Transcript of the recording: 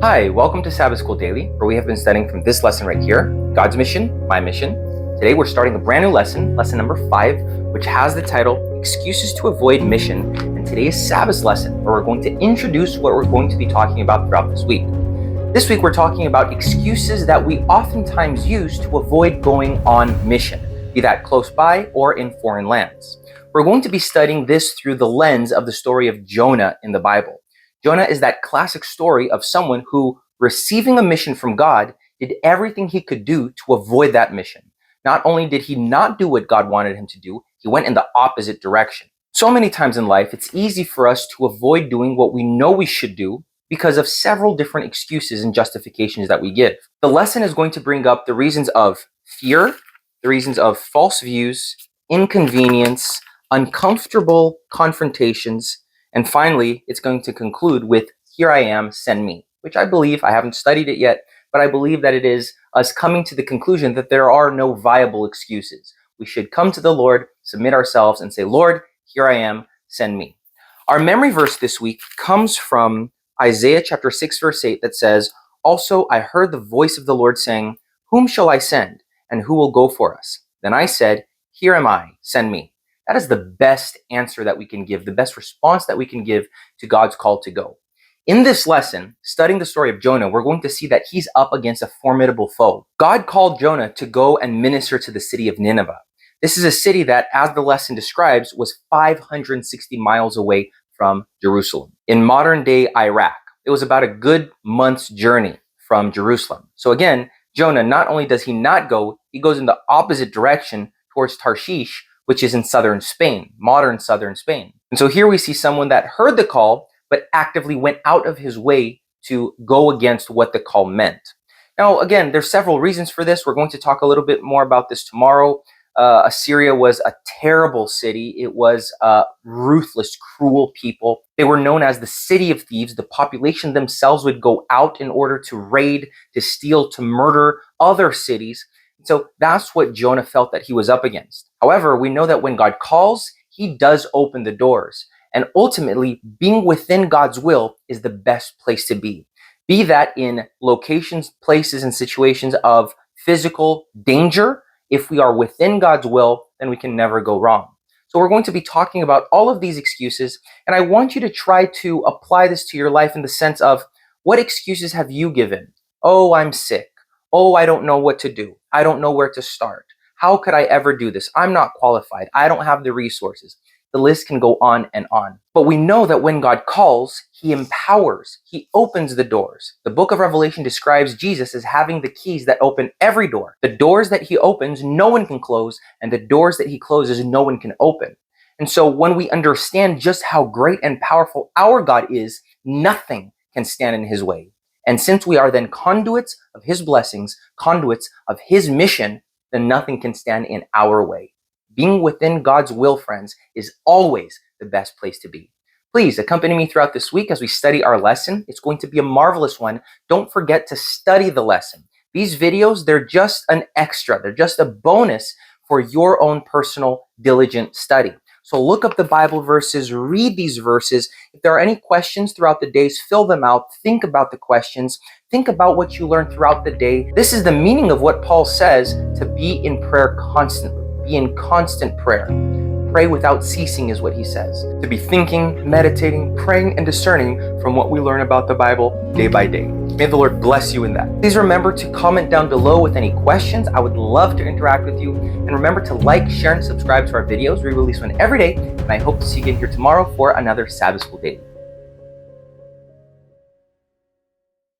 Hi, welcome to Sabbath School Daily, where we have been studying from this lesson right here, God's mission, my mission. Today we're starting a brand new lesson, lesson number 5, which has the title, Excuses to Avoid Mission. And today is Sabbath's lesson, where we're going to introduce what we're going to be talking about throughout this week. This week we're talking about excuses that we oftentimes use to avoid going on mission, be that close by or in foreign lands. We're going to be studying this through the lens of the story of Jonah in the Bible. Jonah is that classic story of someone who, receiving a mission from God, did everything he could do to avoid that mission. Not only did he not do what God wanted him to do, he went in the opposite direction. So many times in life, it's easy for us to avoid doing what we know we should do because of several different excuses and justifications that we give. The lesson is going to bring up the reasons of fear, the reasons of false views, inconvenience, uncomfortable confrontations, and finally, it's going to conclude with, "Here I am, send me," which I believe, I haven't studied it yet, but I believe that it is us coming to the conclusion that there are no viable excuses. We should come to the Lord, submit ourselves, and say, "Lord, here I am, send me." Our memory verse this week comes from Isaiah chapter 6, verse 8, that says, "Also I heard the voice of the Lord saying, 'Whom shall I send, and who will go for us?' Then I said, 'Here am I, send me.'" That is the best answer that we can give, the best response that we can give to God's call to go. In this lesson, studying the story of Jonah, we're going to see that he's up against a formidable foe. God called Jonah to go and minister to the city of Nineveh. This is a city that, as the lesson describes, was 560 miles away from Jerusalem. In modern day Iraq, it was about a good month's journey from Jerusalem. So again, Jonah, not only does he not go, he goes in the opposite direction towards Tarshish, which is in southern Spain, modern southern Spain. And so here we see someone that heard the call, but actively went out of his way to go against what the call meant. Now, again, there's several reasons for this. We're going to talk a little bit more about this tomorrow. Assyria was a terrible city. It was ruthless, cruel people. They were known as the city of thieves. The population themselves would go out in order to raid, to steal, to murder other cities. So that's what Jonah felt that he was up against. However, we know that when God calls, he does open the doors. And ultimately, being within God's will is the best place to be. Be that in locations, places, and situations of physical danger. If we are within God's will, then we can never go wrong. So we're going to be talking about all of these excuses. And I want you to try to apply this to your life in the sense of, what excuses have you given? Oh, I'm sick. Oh, I don't know what to do. I don't know where to start. How could I ever do this? I'm not qualified. I don't have the resources. The list can go on and on. But we know that when God calls, he empowers. He opens the doors. The book of Revelation describes Jesus as having the keys that open every door. The doors that he opens, no one can close, and the doors that he closes, no one can open. And so when we understand just how great and powerful our God is, nothing can stand in his way. And since we are then conduits of his blessings, conduits of his mission, then nothing can stand in our way. Being within God's will, friends, is always the best place to be. Please accompany me throughout this week as we study our lesson. It's going to be a marvelous one. Don't forget to study the lesson. These videos, they're just an extra. They're just a bonus for your own personal, diligent study. So look up the Bible verses, read these verses. If there are any questions throughout the days, fill them out. Think about the questions. Think about what you learned throughout the day. This is the meaning of what Paul says, to be in prayer constantly. Be in constant prayer. Pray without ceasing is what he says. To be thinking, meditating, praying, and discerning from what we learn about the Bible day by day. May the Lord bless you in that. Please remember to comment down below with any questions. I would love to interact with you. And remember to like, share, and subscribe to our videos. We release one every day. And I hope to see you again here tomorrow for another Sabbath School Daily.